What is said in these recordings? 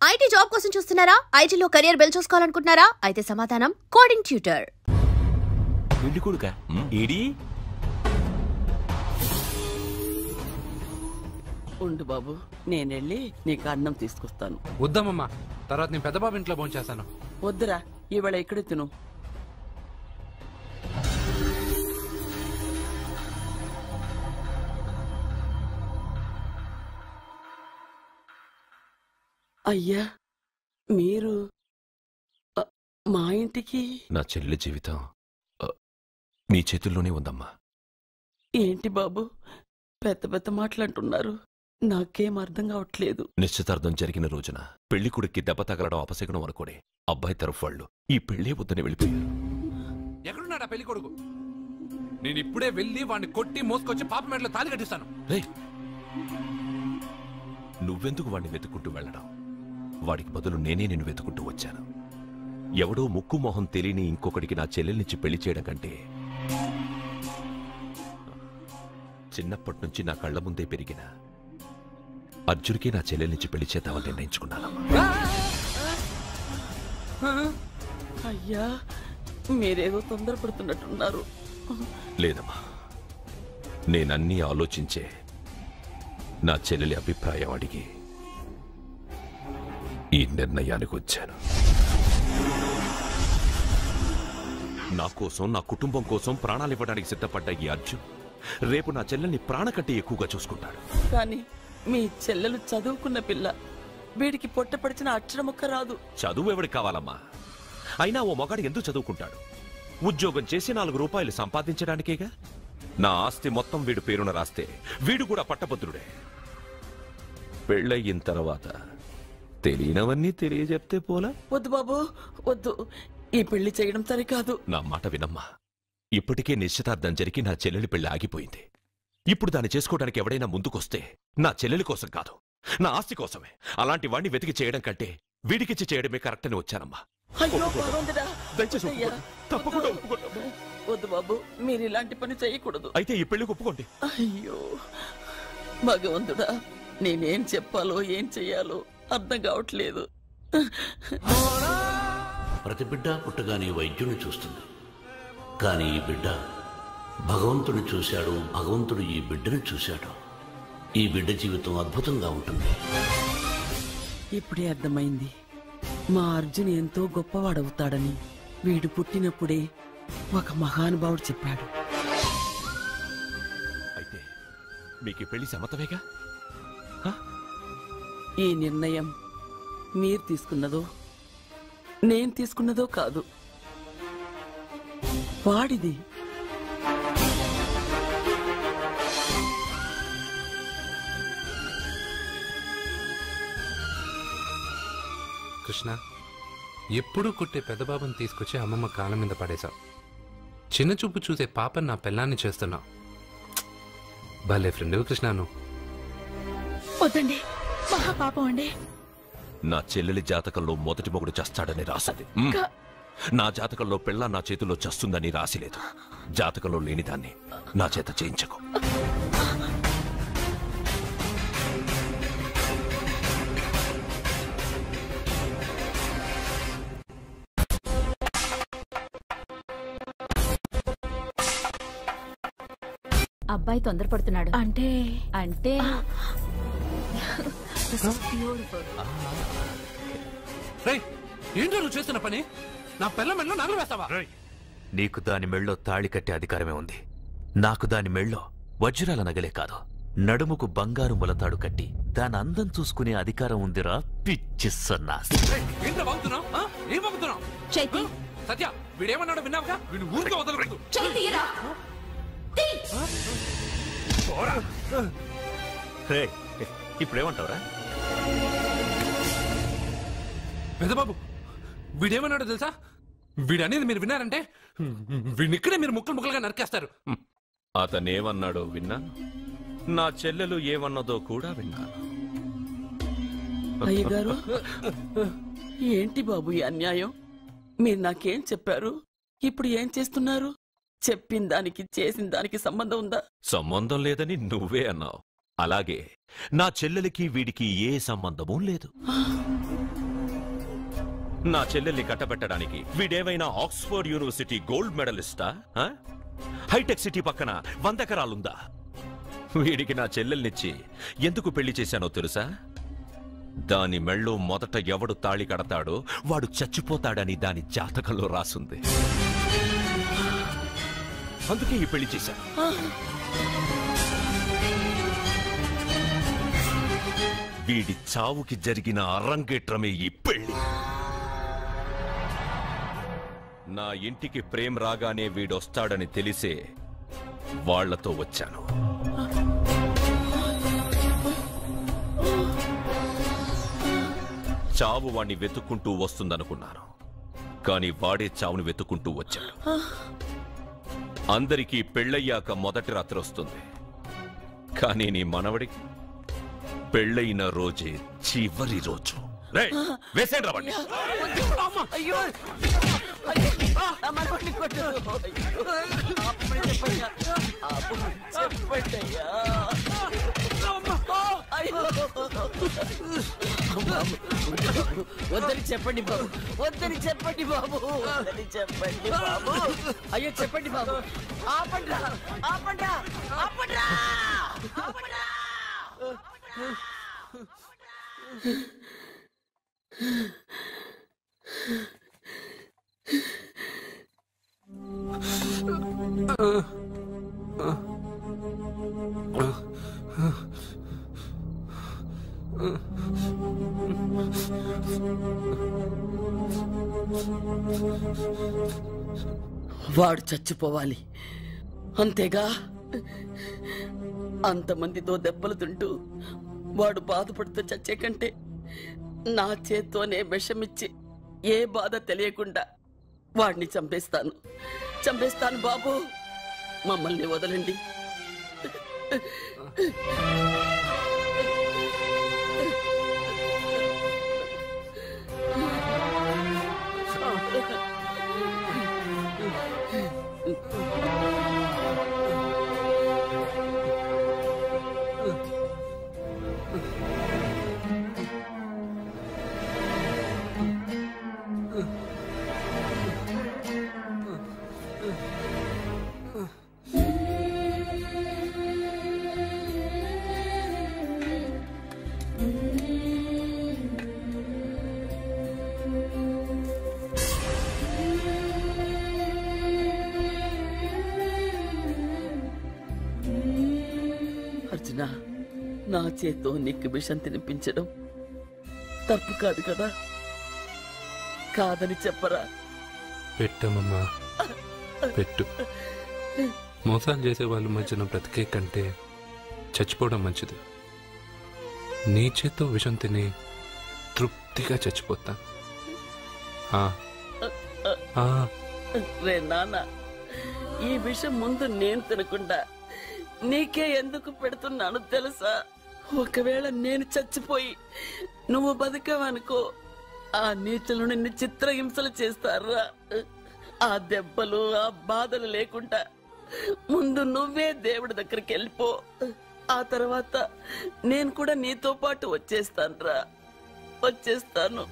IT job కోసం చూస్తున్నారా? ఐటీలో కెరియర్ బిల్డ్ చేసుకోవాలనుకుంటున్నారా? అయితే సమాధానం కోడింగ్ ట్యూటర్. పెళ్లి కొడుకా? ఏడి ఉండు బాబు, నేనెళ్ళి నీకు అన్నం తీసుకొస్తాను. వద్దామమ్మా, తర్వాత నేను పెద్ద బాబు ఇంట్లో భోంచేస్తాను. వద్దురా, ఈవేళ ఇక్కడే తిను. అయ్యా, మీరు మా ఇంటికి? నా చెల్లెలి జీవితం మీ చేతుల్లోనే ఉందమ్మా. ఏంటి బాబు పెద్ద పెద్ద మాటలంటున్నారు? నాకేం అర్థం కావట్లేదు. నిశ్చితార్థం జరిగిన రోజున పెళ్లి కొడుక్కి దెబ్బ తగలడం అపశకునం అనుకోడే అబ్బాయి తరఫు వాళ్ళు ఈ పెళ్లే వద్దని వెళ్ళిపోయారు. ఎక్కడున్నాడా పెళ్లి కొడుకు? నేను ఇప్పుడే వెళ్ళి వాడిని కొట్టి మోసుకొచ్చి పాప మెడలో తాళి కట్టిస్తాను. నువ్వెందుకు వాడిని వెతుక్కుంటూ వెళ్ళడం? వాడికి బదులు నేనే నిన్ను వెతుకుంటూ వచ్చాను. ఎవడో ముక్కు మొహం తెలియని ఇంకొకడికి నా చెల్లెల్నిచ్చి పెళ్లి చేయడం కంటే చిన్నప్పటి నుంచి నా కళ్ల ముందే పెరిగిన అర్జున్కే నా చెల్లెల్నిచ్చి పెళ్లి చేద్దామని నిర్ణయించుకున్నానమ్మా. అయ్యా, మీరేదో తొందరపడుతున్నట్టున్నారు. లేదమ్మా, నేనన్నీ ఆలోచించే నా చెల్లెలి అభిప్రాయం అడిగి ఈ నిర్ణయానికి వచ్చాను. నా కోసం, నా కుటుంబం కోసం ప్రాణాలు ఇవ్వడానికి సిద్ధపడ్డ ఈ అర్జున్ రేపు నా చెల్లెల్ని ప్రాణ కంటే ఎక్కువగా చూసుకుంటాడు. కానీ మీ చెల్లెలు చదువుకున్న పిల్ల, వీడికి పొట్టపడిచిన అక్షరం ఒక్క రాదు. చదువు ఎవడికి కావాలమ్మా? అయినా ఓ మగాడు ఎందుకు చదువుకుంటాడు? ఉద్యోగం చేసి 4 రూపాయలు సంపాదించడానికేగా. నా ఆస్తి మొత్తం వీడు పేరున రాస్తే వీడు కూడా పట్టభద్రుడే. పెళ్ళయిన తర్వాత తెలియనవన్నీ తెలియజెప్తే పోలా? వద్దు బాబు, వద్దు. ఈ పెళ్లి చేయడం సరికాదు. నా మాట వినమ్మా. ఇప్పటికే నిశ్చితార్థం జరిగి నా చెల్లెలి పెళ్లి ఆగిపోయింది. ఇప్పుడు దాన్ని చేసుకోవడానికి ఎవడైనా ముందుకొస్తే నా చెల్లెలి కోసం కాదు, నా ఆస్తి కోసమే. అలాంటి వాడిని వెతికి చేయడం కంటే వీడికిచ్చి చేయడమే కరెక్ట్ అని వచ్చానమ్మా. వద్దు బాబు, మీరు ఇలాంటి పని చేయకూడదు. అయితే ఈ పెళ్లికి ఒప్పుకోండి. అయ్యో భగవంతుడా, నేనేం చెప్పాలో ఏం చెయ్యాలో అర్థం కావట్లేదు. ప్రతి బిడ్డ పుట్టగానే వైద్యుని చూస్తుంది, కానీ ఈ బిడ్డ భగవంతుని చూశాడు. భగవంతుడు ఈ బిడ్డను చూశాడు. ఈ బిడ్డ జీవితం అద్భుతంగా ఉంటుంది. ఇప్పుడే అర్థమైంది, మా అర్జున్ ఎంతో గొప్పవాడవుతాడని. వీడు పుట్టినప్పుడే ఒక మహానుభావుడు చెప్పాడు. అయితే మీకు పెళ్లి సమ్మతమేగా? ఈ నిర్ణయం మీరు తీసుకున్నదో నేను తీసుకున్నదో కాదు, వాడిది. కృష్ణ, ఎప్పుడూ కుట్టే పెద్దబాబుని తీసుకొచ్చి అమ్మమ్మ కాళ్ళ మీద పడేశావు. చిన్న చూపు చూసే పాపని నా పిల్లాన్ని చేస్తున్నావు. భలే ఫ్రెండ్ కృష్ణను. వద్దండి, మహాపాపం అండి. నా చెల్లెలి జాతకంలో మొదటి మొగుడు చస్తాడని రాసింది. నా జాతకంలో పెళ్ళ నా చేతిలో చస్తుందని రాసిలేదు. జాతకంలో లేనిదాన్ని నా చేత చేయించకు. అబ్బాయి తొందరపడుతున్నాడు. అంటే ఏంటో నువ్వు చేస్తున్న పని? నా పిల్ల మెళ్ళో నగలు వేస్తావా? నీకు దాని మెళ్ళో తాళి కట్టే అధికారమే ఉంది. నాకు దాని మెళ్ళో వజ్రాల నగలే కాదు, నడుముకు బంగారు మొలతాడు కట్టి దాని అందం చూసుకునే అధికారం ఉందిరా పిచ్చి సన్నాసి. సత్య, వీడేమన్నాడో విన్నావుగా? వీడు ఊరికే వదలకూడదు. ఇప్పుడేమంటావురా? పెద్దబాబు, వీడేమన్నాడో తెలుసా? వీడనేది మీరు విన్నారంటే వీడిని ఇక్కడే మీరు ముక్కలు ముక్కలుగా నరికేస్తారు. అతనేమన్నాడో విన్నా, నా చెల్లెలు ఏమన్నదో కూడా విన్నా. అయ్యగారు, ఏంటి బాబు ఈ అన్యాయం? మీరు నాకేం చెప్పారు, ఇప్పుడు ఏం చేస్తున్నారు? చెప్పిన దానికి చేసిన దానికి సంబంధం ఉందా? సంబంధం లేదని నువ్వే అన్నావు. అలాగే నా చెల్లెలికి వీడికి ఏ సంబంధమూ లేదు. నా చెల్లెల్ని కట్టబెట్టడానికి వీడేమైనా ఆక్స్ఫర్డ్ యూనివర్సిటీ గోల్డ్ మెడలిస్టా? హైటెక్ సిటీ పక్కన 100 ఎకరాలుందా? వీడికి నా చెల్లెల్నిచ్చి ఎందుకు పెళ్లి చేశానో తెలుసా? దాని మెళ్ళో మొదట ఎవడు తాళి కడతాడో వాడు చచ్చిపోతాడని దాని జాతకంలో రాసుంది. అందుకే ఈ పెళ్లి చేశాను. వీడి చావుకి జరిగిన అరంగేట్రమే ఈ పెళ్లి. నా ఇంటికి ప్రేమ్ రాగానే వీడొస్తాడని తెలిసే వాళ్లతో వచ్చాను. చావు వాణ్ణి వెతుక్కుంటూ వస్తుందనుకున్నాను, కాని వాడే చావుని వెతుక్కుంటూ వచ్చాడు. అందరికీ పెళ్ళయ్యాక మొదటి రాత్రి వస్తుంది, కానీ నీ మనవడికి పెళ్ళైన రోజే చివరి రోజు. వేసేయండి రావండి. వద్దని చెప్పండి బాబు, వద్దని చెప్పండి బాబు, వద్దని చెప్పండి బాబు. అయ్యో చెప్పండి బాబు. ఆపండ్రా, ఆపండ్రా, ఆపండ్రా, ఆపండ్రా. వాడు చచ్చిపోవాలి అంతేగా. అంతమందితో దెబ్బలు తింటూ వాడు బాధపడుతూ చచ్చే కంటే నా చేత్తోనే విషమిచ్చి ఏ బాధ తెలియకుండా వాడిని చంపేస్తాను, చంపేస్తాను బాబు. మమ్మల్ని వదలండి. అర్జున, నా చేత్తో నీకు విషం తినిపించడం తప్పు కాదు కదా? కాదని చెప్పరా? పెట్టమమ్మా, పెట్టు. మోసాలు చేసే వాళ్ళ మధ్యన బ్రతికే కంటే చచ్చిపోవడం మంచిది. నీ చేత్తో విషం తిని తృప్తిగా చచ్చిపోతా. రే నాన్న, ఈ విషయం ముందు నేను తినకుండా నీకే ఎందుకు పెడుతున్నాను తెలుసా? ఒకవేళ నేను చచ్చిపోయి నువ్వు బతికావనుకో, ఆ నీచులు నిన్ను చిత్రహింసలు చేస్తారా? ఆ దెబ్బలు ఆ బాధలు లేకుండా ముందు నువ్వే దేవుడి దగ్గరికి వెళ్ళిపో. ఆ తర్వాత నేను కూడా నీతో పాటు వచ్చేస్తానురా, వచ్చేస్తాను.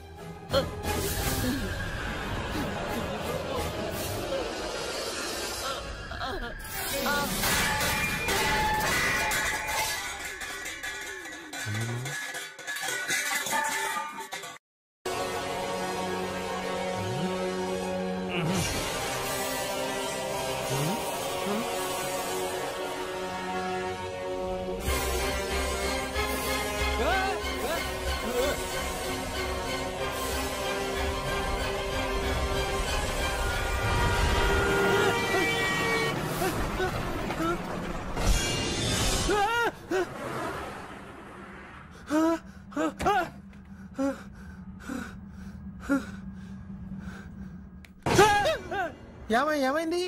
ఏమైంది?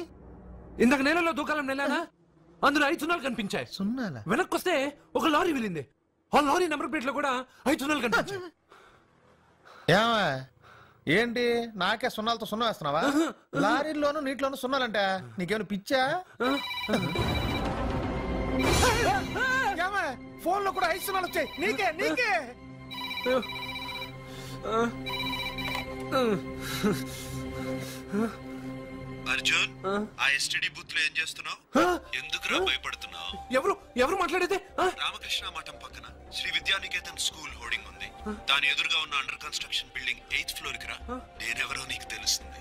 ఇందాక నేలలో దూకాలం నెలానా, అందులో 5 సున్నాలు కనిపించాయి. సున్నాలా? వెనక్కొస్తే ఒక లారీ వెళ్ళింది. ఆ లారీ నెంబర్ ప్లేట్ లో కూడా 5 సున్నాలు కనిపించాయి. ఏమా ఏంటి నాకే సున్నాలతో సున్నా వేస్తున్నావా? లారీల్లోనూ నీటిలోనూ సున్నాలంటే నీకేమైనా పిచ్చా? ఫోన్ లో కూడా 5 సున్నాలు వచ్చాయి. నీకే నీకే అర్జున్ ఆ ఎస్టీడీ బూత్ లో ఏం చేస్తున్నావు? ఎందుకురా భయపడుతున్నావు? ఎవరు మాట్లాడేది? రామకృష్ణ మఠం పక్కన శ్రీ విద్యానికేతన్ స్కూల్ హోర్డింగ్ ఉంది. దాని ఎదురుగా ఉన్న under construction building 8th floor కి రా. నేనెవరో నీకు తెలుస్తుంది.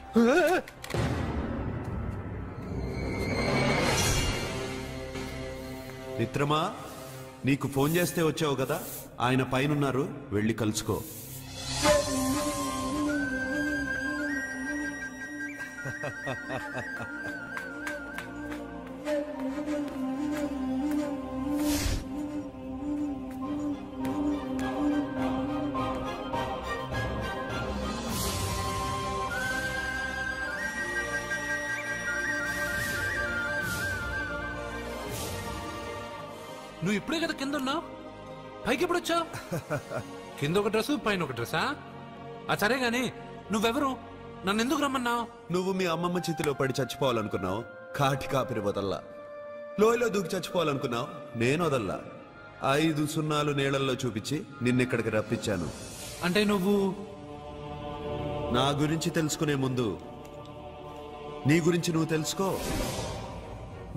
మిత్రమా, నీకు ఫోన్ చేస్తే వచ్చావు కదా, ఆయన పైనున్నారు, వెళ్ళి కలుసుకో. నువ్వు ఇప్పుడే కదా కింద ఉన్నావు, పైకి ఎప్పుడు వచ్చావు? కింద ఒక డ్రెస్ పైన ఒక డ్రెస్సా? సరే గాని నువ్వెవరు? నన్ను ఎందుకు రమ్మన్నావు? నువ్వు మీ అమ్మమ్మ చేతిలో పడి చచ్చిపోవాలనుకున్నావు, కాటి కాపిరి వదల్లా. లోయలో దూకి చచ్చిపోవాలనుకున్నావు, నేను వదల్లా. 5 సున్నాలు నీళ్ళల్లో చూపించి నిన్నిక్కడికి రప్పించాను. అంటే నువ్వు నా గురించి తెలుసుకునే ముందు నీ గురించి నువ్వు తెలుసుకో.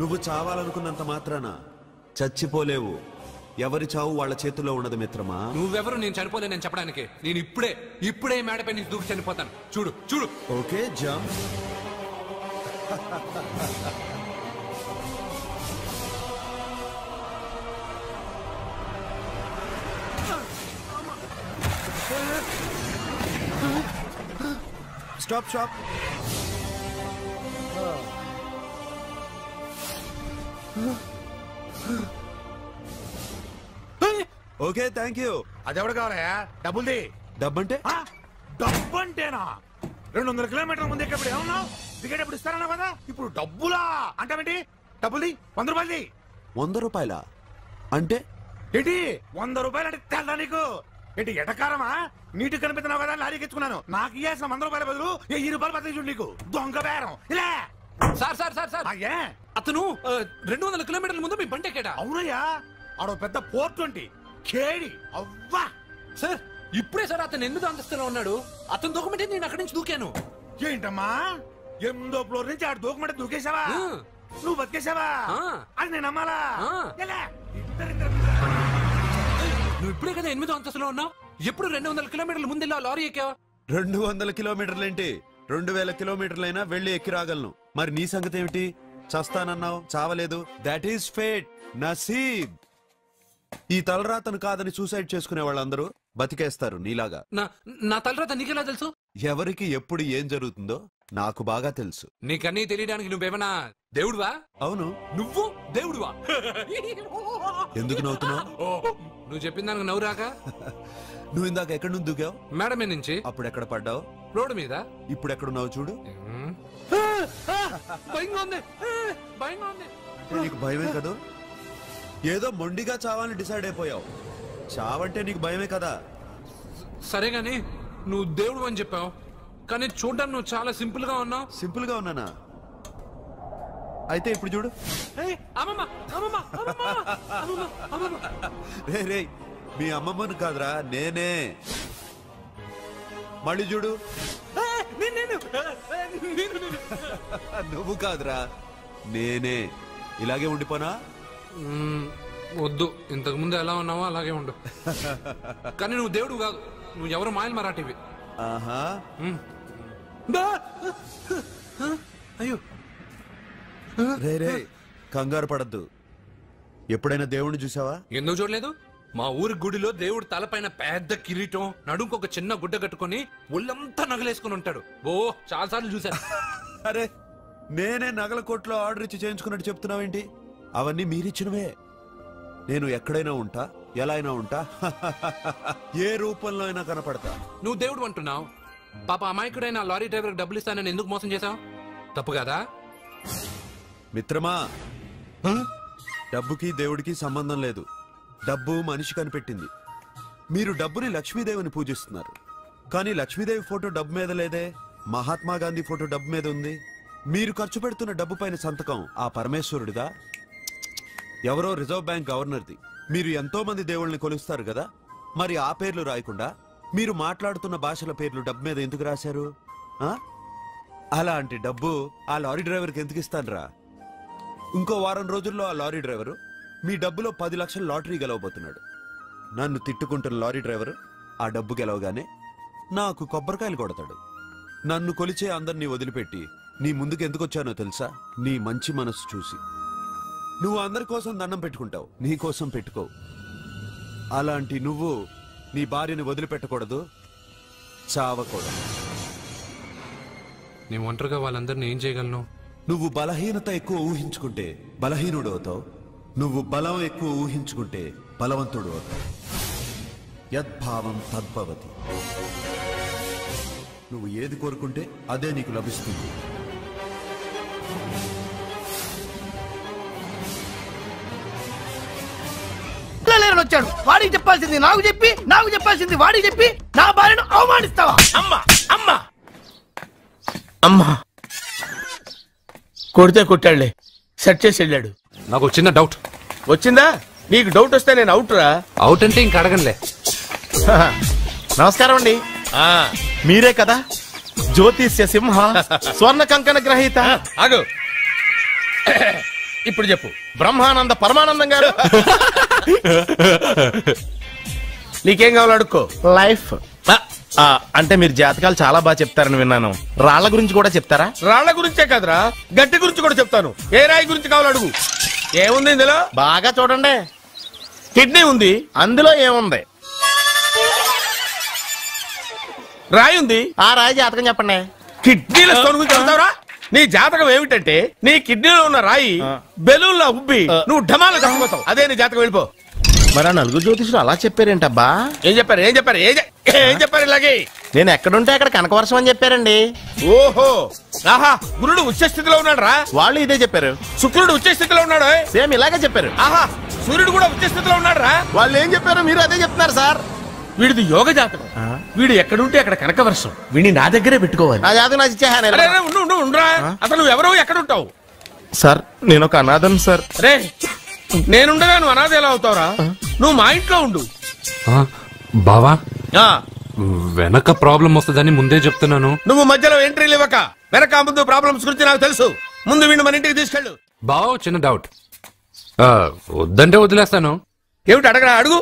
నువ్వు చావాలనుకున్నంత మాత్రాన చచ్చిపోలేవు. ఎవరి చావు వాళ్ళ చేతుల్లో ఉండదు మిత్రమా. నువ్వెవరు నేను చనిపోలేనని చెప్పడానికి? నేను ఇప్పుడే మేడపై నుంచి దూకి చనిపోతాను. చూడు చూడు. Okay jump. Stop stop. Okay thank you. అదెవడు కావాలయా? డబ్బుల్ది. డబ్బంటే? డబ్బు అంటేనా? 200 కిలోమీటర్ల ముందు ఎక్కడ ఏమన్నావు? టికెట్ ఎప్పుడు ఇస్తారన్నావు కదా, ఇప్పుడు డబ్బులా అంటావేంటి? డబ్బుల్ది 100 రూపాయలది. 100 రూపాయలా అంటే ఏంటి? 100 రూపాయలు అంటే తెల్లా నీకు? ఏంటి ఎటకారమా? నీటి కనిపిస్తున్నావు కదా, లారీకి ఎత్తుకున్నాను. నాకు ఇయ్యాల్సిన 100 రూపాయల బదులు 1000 రూపాయలు బదిలీ చూడు నీకు. దొంగ బేరం. ఇలా సార్ సార్ సార్ సార్ అతను 200 కిలోమీటర్ల ముందు మీ బండి ఎక్కాడా? అవునయ్యా, ఆడో పెద్ద పోర్ట్ వంటి కేడి. అవ్వా సార్, ఇప్పుడే సార్ అతను 8వ అంతస్తులో ఉన్నాడు. అతను దూకమంటే నేను అక్కడి నుంచి దూకాను. ఏంటమ్మా, 8వ ఫ్లోర్ నుంచి ఆడు దూకమంటే దూకేశావా? నువ్వు బతికేశావా? అది నేను నమ్మాలా? నువ్వు ఇప్పుడే కదా 8వ అంతస్తులో ఉన్నావు. ఎప్పుడు 200 కిలోమీటర్ల ముందు లారీ ఎక్కావా? 200 కిలోమీటర్లేంటి, 2000 కిలోమీటర్లైనా వెళ్ళి ఎక్కి రాగలను. మరి నీ సంగతి ఏమిటి? చస్తానన్నావు, చావలేదు. That is fate, నసీబ్. ఈ తలరాతను కాదని సూసైడ్ చేసుకునే వాళ్ళందరూ బతికేస్తారు నీలాగా. నా తలరాత నీకెలా తెలుసు? ఎవరికి ఎప్పుడు ఏం జరుగుతుందో నాకు బాగా తెలుసు. నీకన్నీ తెలియడానికి నువ్వేమన్నా దేవుడువా? అవును. నువ్వు దేవుడువా? ఎందుకు నవ్వుతున్నావు? నువ్వు చెప్పిన దానికి నవ్వు రాక? నువ్వు ఇందాక ఎక్కడి నుంచి దూకావు? మేడమే నుంచి. అప్పుడు ఎక్కడ పడ్డావు? రోడ్డు మీద. ఇప్పుడు ఎక్కడున్నావు చూడు. భయంగా ఉంది, భయంగా ఉంది. నీకు భయమే కదా? ఏదో మొండిగా చావాలని డిసైడ్ అయిపోయావు. చావంటే నీకు భయమే కదా? సరే గాని నువ్వు దేవుడు అని చెప్పావు, కానీ చూడ్డానికి నువ్వు చాలా సింపుల్ గా ఉన్నావు. సింపుల్ గా ఉన్నానా? అయితే ఇప్పుడు చూడు. రే రే, మీ అమ్మమ్మను కాదురా, నేనే. మళ్ళీ చూడు. నువ్వు కాదురా, నేనే. ఇలాగే ఉండిపోనా? వద్దు, ఇంతకు ముందు ఎలా ఉన్నావో అలాగే ఉండు. కానీ నువ్వు దేవుడు కాదు, నువ్వు ఎవరు మాయలు మరాఠీవి. ఆహా. అయ్యో రే రే, కంగారు పడద్దు. ఎప్పుడైనా దేవుణ్ణి చూసావా? ఎందుకు చూడలేదు? మా ఊరి గుడిలో దేవుడు తలపైన పెద్ద కిరీటం, నడుంకు ఒక చిన్న గుడ్డ కట్టుకుని ఒళ్ళంతా నగలేసుకుని ఉంటాడు. ఓ చాలా సార్లు చూశాను. అరే, నేనే నగల కొట్లో ఆర్డర్ ఇచ్చి చేయించుకున్నట్టు చెప్తున్నావేంటి? అవన్నీ మీరిచ్చినవే. నేను ఎక్కడైనా ఉంటా, ఎలా అయినా ఉంటా, ఏ రూపంలో అయినా కనపడతా. నువ్వు దేవుడు అంటున్నావు, పాప అమాయకుడైన లారీ డ్రైవర్ డబ్బులు ఇస్తానని ఎందుకు మోసం చేశావు? తప్పు కదా మిత్రమా? డబ్బుకి దేవుడికి సంబంధం లేదు. డబ్బు మనిషి కనిపెట్టింది. మీరు డబ్బుని లక్ష్మీదేవిని పూజిస్తున్నారు, కానీ లక్ష్మీదేవి ఫోటో డబ్బు మీద లేదే. మహాత్మా గాంధీ ఫోటో డబ్బు మీద ఉంది. మీరు ఖర్చు పెడుతున్న డబ్బు పైన సంతకం ఆ పరమేశ్వరుడిదా? ఎవరో రిజర్వ్ బ్యాంక్ గవర్నర్ది. మీరు ఎంతో మంది దేవుళ్ళని కొలుస్తారు కదా, మరి ఆ పేర్లు రాయకుండా మీరు మాట్లాడుతున్న భాషల పేర్లు డబ్బు మీద ఎందుకు రాశారు? అలాంటి డబ్బు ఆ లారీ డ్రైవర్కి ఎందుకు ఇస్తానురా? ఇంకో వారం రోజుల్లో ఆ లారీ డ్రైవరు మీ డబ్బులో 10 లక్షల లాటరీ గెలవబోతున్నాడు. నన్ను తిట్టుకుంటున్న లారీ డ్రైవరు ఆ డబ్బు గెలవగానే నాకు కొబ్బరికాయలు కొడతాడు. నన్ను కొలిచే అందరినీ వదిలిపెట్టి నీ ముందుకు ఎందుకు వచ్చానో తెలుసా? నీ మంచి మనసు చూసి. నువ్వు అందరి కోసం దండం పెట్టుకుంటావు, నీ కోసం పెట్టుకోవు. అలాంటి నువ్వు నీ భార్యని వదిలిపెట్టకూడదు, చావకూడదు. నీ ఒంటరిగా వాళ్ళందరినీ ఏం చేయగలను? నువ్వు బలహీనత ఎక్కువ ఊహించుకుంటే బలహీనుడు అవుతావు, నువ్వు బలం ఎక్కువ ఊహించుకుంటే బలవంతుడు అవుతావు. యద్భావం తద్భవతి. నువ్వు ఏది కోరుకుంటే అదే నీకు లభిస్తుంది. వచ్చాడు వాడికి చెప్పాల్సింది నాకు చెప్పి, నాకు చెప్పాల్సింది వాడికి చెప్పి నా భార్యను అవమానిస్తావా? అమ్మా అమ్మా అమ్మా కొడితే కొట్టాడులే, సెట్ చేసి వెళ్ళాడు. నాకు చిన్న డౌట్ వచ్చిందా? నీకు డౌట్ వస్తే నేను అవుట్ రా. అవుట్ అంటే ఇంక అడగనులే. నమస్కారం అండి. మీరే కదా జ్యోతిష్య సింహ స్వర్ణ కంకణ గ్రహీత? ఆగు, ఇప్పుడు చెప్పు. బ్రహ్మానంద పరమానందం గారు. నీకేం కావాలో అడుక్కో. లైఫ్ అంటే మీరు జాతకాలు చాలా బాగా చెప్తారని విన్నాను. రాళ్ల గురించి కూడా చెప్తారా? రాళ్ల గురించే కదరా, గట్టి గురించి కూడా చెప్తాను. ఏ రాయి గురించి కావాలో అడుగు. ఏముంది ఇందులో? బాగా చూడండి. కిడ్నీ ఉంది. అందులో ఏముంది? రాయి ఉంది. ఆ రాయి జాతకం చెప్పండి. కిడ్నీల స్టోన్ గురించి చెప్తావురా? నీ జాతకం ఏమిటంటే నీ కిడ్నీలో ఉన్న రాయి బెలూన్లా ఉబ్బి నువ్వు ఢమాలో చచ్చిపోతావు. అదే నీ జాతకం. వెళ్ళిపో. మరి ఆ నలుగురు జ్యోతిషులు అలా చెప్పారేంటబ్బా? ఏం చెప్పారు? ఏం చెప్పారు? ఏం చెప్పారు? ఇలాగే నేను ఎక్కడుంటే అక్కడ కనకవర్షం అని చెప్పారండి. ఓహో, ఆహా, గురుడు ఉచ్చ స్థితిలో ఉన్నాడు రా. వాళ్ళు ఇదే చెప్పారు. శుక్రుడు ఉచ్చ స్థితిలో ఉన్నాడు. సేమ్ ఇలాగే చెప్పారు. ఆహా, సూర్యుడు కూడా ఉచ్చ స్థితిలో ఉన్నాడు రా. వాళ్ళు ఏం చెప్పారు మీరు అదే చెప్తున్నారు సార్. వీడిది యోగ జాతకం. వీడు ఎక్కడుంటే అక్కడ కనకవర్షం. వీడిని నా దగ్గరే పెట్టుకోవాలి. నా జాతకం నాకు ఇచ్చేహాను. అసలు నువ్వెవరో ఎక్కడుంటావు? సార్ నేను ఒక అనాథం సార్. రే, నేనుండగా నువ్వు అనాథ ఎలా అవుతావురా? నువ్వు మా ఇంట్లో ఉండు. బావా, వెనక ప్రాబ్లం వస్తుందని ముందే చెప్తున్నాను. నువ్వు మధ్యలో ఎంట్రీలు ఇవ్వక. వెనక ముందు ప్రాబ్లమ్స్ గురించి నాకు తెలుసు. ముందు వీడిని మన ఇంటికి తీసుకెళ్ళు. బావా, చిన్న డౌట్. వద్దంటే వదిలేస్తాను. ఏమిటి అడగరా? అడుగు.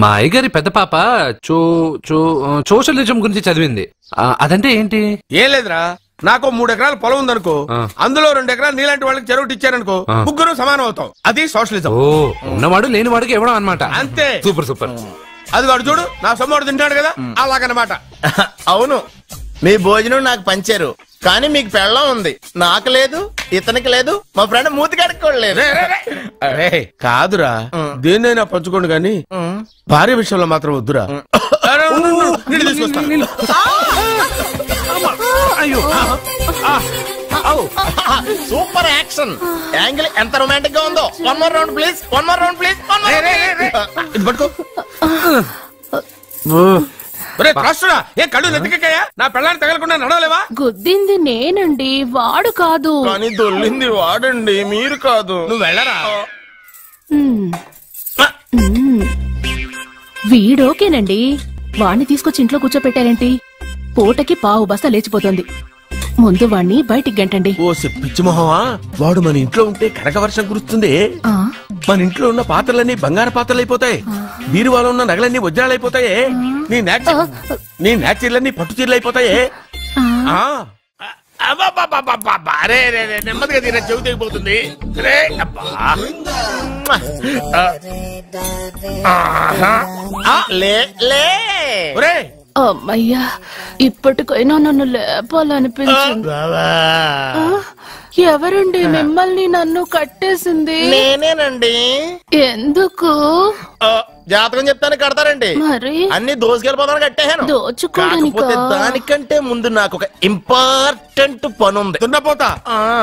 మా అయ్యగారి పెద్ద పాప సోషలిజం గురించి చదివింది. అదంటే ఏంటి? ఏం లేదురా, నాకు 3 ఎకరాల పొలం ఉందనుకో, అందులో 2 ఎకరాలు నీలాంటి వాళ్ళకి చెరువు ఇచ్చారనుకో, ముగ్గురు సమానం అవుతాం. అది సోషలిజం. ఓ, ఉన్నవాడు లేనివాడికి ఇవ్వడం అన్నమాట. అంతే. Super super. అది వాడు చూడు, నా సొమ్మడు తింటాడు కదా, అలాగనమాట. అవును, మీ భోజనం నాకు పంచారు, కానీ మీకు పెళ్ళం ఉంది, నాకు లేదు, ఇతనికి లేదు, మా ఫ్రెండ్ మూతి కడుక్కోలేదు. కాదురా, దేన్నైనా పంచుకోండి గాని భార్య విషయంలో మాత్రం వద్దురా. సూపర్ యాక్షన్ యాంగిల్ ఎంత రొమాంటిక్ గా ఉందో. 1 more round please, 1 more round please. ఇది పట్టుకో. ఏ కళ్ళు నెత్తికెక్కాయా? నా పెళ్ళాన్ని తగలకుండా నడవలేవా? గుద్దింది నేనండి, వాడు కాదు. కానీ దొల్లింది వాడండి, మీరు కాదు. నువ్వు వెళ్ళరా. వీడోకేనండి, వాణ్ణి తీసుకొచ్చి ఇంట్లో కూర్చోపెట్టారేంటి? పూటకి పావు బస్తా లేచిపోతుంది. ముందు వాణ్ణి బయటికి గంటండి. ఓ పిచ్చి మొహమా, వాడు మన ఇంట్లో ఉంటే కనక వర్షం కురుస్తుంది. మన ఇంట్లో ఉన్న పాత్రలన్నీ బంగారు పాత్రలు అయిపోతాయి, బీరువాలో ఉన్న నగలన్నీ వజ్రాలైపోతాయి, నీ నాచీర్లన్నీ పట్టు చీరలు అయిపోతాయి. నెమ్మదిగా తీరా, చెవి తెగిపోతుంది. అమ్మయ్యా, ఇప్పటికైనా నన్ను లేపాలనిపించింది. ఎవరండి మిమ్మల్ని నన్ను కట్టేసింది? నేనేనండి. ఎందుకు? జాతకం చెప్తాను కడతారండి. మరి అన్ని దోసుకెళ్ళిపోతాను కట్టేహాను. కాకపోతే దానికంటే ముందు నాకు ఒక ఇంపార్టెంట్ పని ఉంది. దున్నపోతా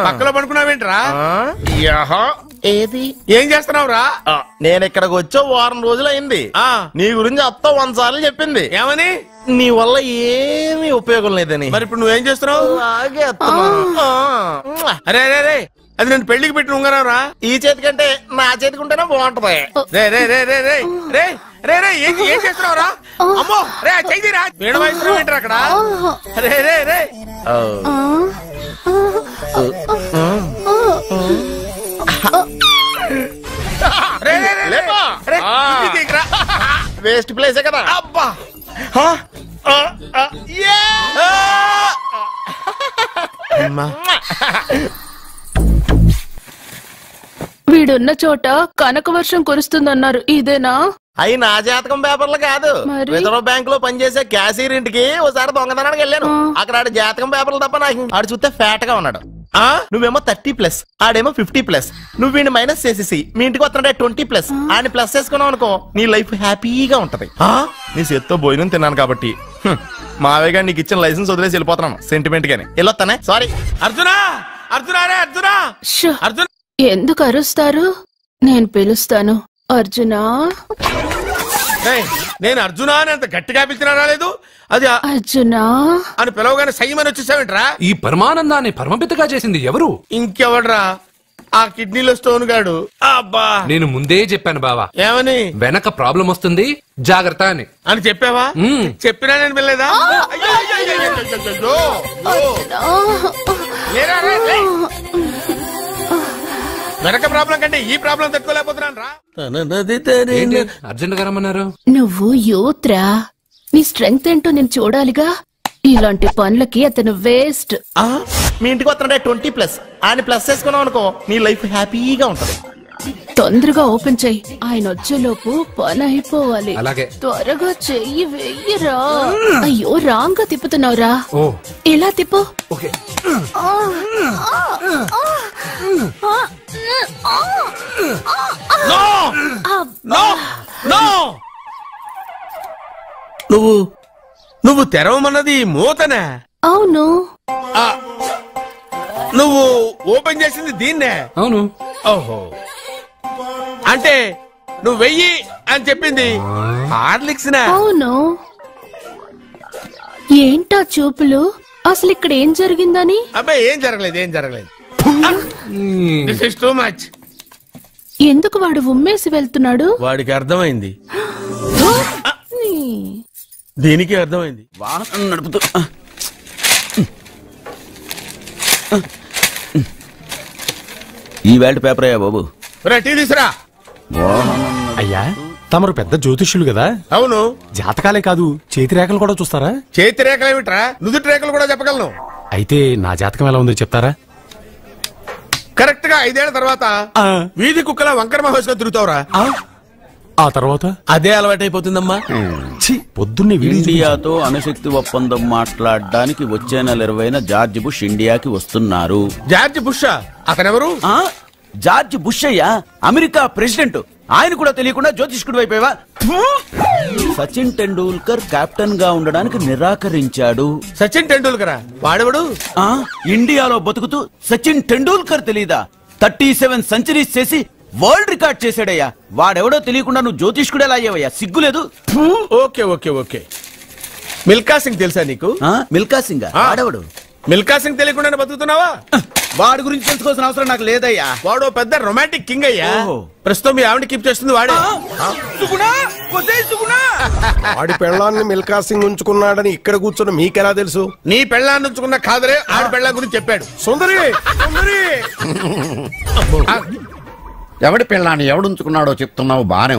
పక్కలో పడుకున్నావేంట్రా? ఏది? ఏం చేస్తున్నావురా? నేను ఇక్కడికి వచ్చో 1 వారం రోజులు అయింది. నీ గురించి అత్త 100 సార్లు చెప్పింది. ఏమని? నీ వల్ల ఏమీ ఉపయోగం లేదని. మరి ఇప్పుడు నువ్వేం చేస్తున్నావు? అరే అరే, అది నేను పెళ్లికి పెట్టిన ఉంగరం రా. ఈ చేతి కంటే నా చేతికి ఉంటేనే బాగుంటది. రే రే రే రే రే రే, రే రే ఏం చేస్తున్నావురా? అమ్మో రే చెయ్యిరా, వీణ వాయిస్తున్నావు ఏంట్రా అక్కడ? రే రే రే వేస్ట్ ప్లేసే కదా. అబ్బా వీడున్న చోట కనక వర్షం కురుస్తుందన్నారు, ఇదేనా? అయి నా జాతకం పేపర్లు కాదు. మరి? రిజర్వ్ బ్యాంక్ లో పనిచేసే క్యాషియర్ ఇంటికి ఒకసారి దొంగతనానికి వెళ్ళాను. అక్కడ ఆడు జాతకం పేపర్లు తప్ప నాకు ఆడు చూస్తే ఫ్యాట్ గా ఉన్నాడు. నువ్వేమో 30+, ఆడేమో 50+. నువ్వు వీడిని మైనస్ చేసేసి మీ ఇంటికి వస్తున్నాడే 20+. ఆయన ప్లస్ చేసుకున్నావు అనుకో, నీ లైఫ్ హ్యాపీగా ఉంటది. నీ చేత్తో భోజనం తిన్నాను కాబట్టి మావయ్య గారు నీకు ఇచ్చిన లైసెన్స్ వదిలేసి వెళ్ళిపోతున్నాను సెంటిమెంట్ గాని. వెళ్ళొస్తానే, సారీ. అర్జునా అర్జునా రే అర్జునా అర్జున్ ఎందుకు అరుస్తారు? నేను పిలుస్తాను. అర్జునా. నేను అర్జునా అని అంత గట్టిగా పిలిచినా రాలేదు. అది అర్జునా అని పిలవగానే సైమని వచ్చేసావేంట్రా? ఈ పరమానందాన్ని పరమపితగా చేసింది ఎవరు? ఇంకెవడ్రా? ఆ కిడ్నీలో స్టోన్ గాడు. అబ్బా నేను ముందే చెప్పాను బావా. ఏమని? వెనక ప్రాబ్లం వస్తుంది, జాగ్రత్త అని. అని చెప్పావా? చెప్పినా నేను వెళ్ళలేదా? వెనక ప్రాబ్లం కంటే ఈ ప్రాబ్లం తట్టుకోలేకపోతున్నాను రా. అర్జెంట్ గా రమ్మన్నారు. నువ్వు యూత్రా, నీ స్ట్రెంగ్త్ ఏంటో నేను చూడాలిగా. ఇలాంటి పనులకి అతను వేస్ట్. మీ ఇంటికి వస్తున్నాడే 20+. ఆయన ప్లస్ చేసుకున్నావు అనుకో, నీ లైఫ్ హ్యాపీగా ఉంటది. తొందరగా ఓపెన్ చెయ్యి, ఆయన వచ్చేలోపు పని అయిపోవాలి. అలాగే. త్వరగా చెయ్యి వెయ్యరా. అయ్యో రాంగ్ గా తిప్పుతున్నావురా. ఓ ఇలా తిప్పు. ఓకే. నువ్వు తెరవమన్నది మూతనే? అవును. నువ్వు ఓపెన్ చేసింది దీన్నే? అవును. ఓహో, అంటే నువ్వు వెయ్యి అని చెప్పింది హార్లిక్స్? అవును. ఏంటా చూపులు? అసలు ఇక్కడ ఏం జరిగిందని? అబ్బాయి ఏం జరగలేదు. This is too much. ఎందుకు వాడు ఉమ్మేసి వెళ్తున్నాడు? వాడికి అర్థమైంది, దీనికి అర్థమైంది. వాహనం నడుపుతూ ఈ వేల్ట్ పేపర్ అయ్యా బాబు. టీ తీసురా. అయ్యా తమరు పెద్ద జ్యోతిష్యులు కదా? అవును. జాతకాలే కాదు, చేతి రేఖలు కూడా చూస్తారా? చేతి రేఖలు ఏమిట్రా? నుదుటి రేఖలు కూడా చెప్పగలను. అయితే నా జాతకం ఎలా ఉందో చెప్తారా? కరెక్ట్ గా 5 ఏళ్ల తర్వాత వీధి కుక్కల వంకర మహోత్సవం తిరుగుతావురా. ఆ తర్వాత అదే అలవాటైపోతుందమ్మా. పొద్దున్నే ఇండియాతో అణుశక్తి ఒప్పందం మాట్లాడడానికి వచ్చే నెల 20న జార్జ్ బుష్ ఇండియాకి వస్తున్నారు. జార్జ్ బుష్ అతనెవరు? జార్జ్ బుష్ అయ్యా, అమెరికా ప్రెసిడెంట్. ఆయన కూడా తెలియకుండా జ్యోతిష్కుడు వైపోయావా? సచిన్ టెండూల్కర్ కెప్టెన్ గా ఉండడానికి నిరాకరించాడు. సచిన్ టెండూల్కర్ వాడెవడు? ఇండియాలో బతుకుతూ సచిన్ టెండూల్కర్ తెలీదా? 37 సెంచరీస్ చేసి వరల్డ్ రికార్డ్ చేశాడయ్యా. వాడెవడో తెలియకుండా నువ్వు జ్యోతిష్కుడు ఎలా అయ్యావయ్యా? సిగ్గులేదు. Okay okay okay. Milkha Singh తెలుసా నీకు? మిల్కా సింగ్ వాడెవడు? మిల్కా సింగ్ తెలియకుండా బతుకుతున్నావా? వాడి గురించి తెలుసుకోవాల్సిన అవసరం నాకు లేదయ్యా. వాడు పెద్ద రొమాంటిక్ కింగ్ అయ్యా. ప్రస్తుతం మీ ఆవిడ కీప్ చేస్తుంది వాడే. వాడి పెళ్ళాన్ని మిల్కా సింగ్ ఉంచుకున్నాడని ఇక్కడ కూర్చొని మీకెలా తెలుసు? నీ పెళ్ళాన్ని ఉంచుకున్న కాదరే ఆడి పెళ్ళాం గురించి చెప్పాడు. సుందరి ఎవడి పెళ్ళాన్ని ఎవడుంచుకున్నాడో చెప్తున్నావు బానే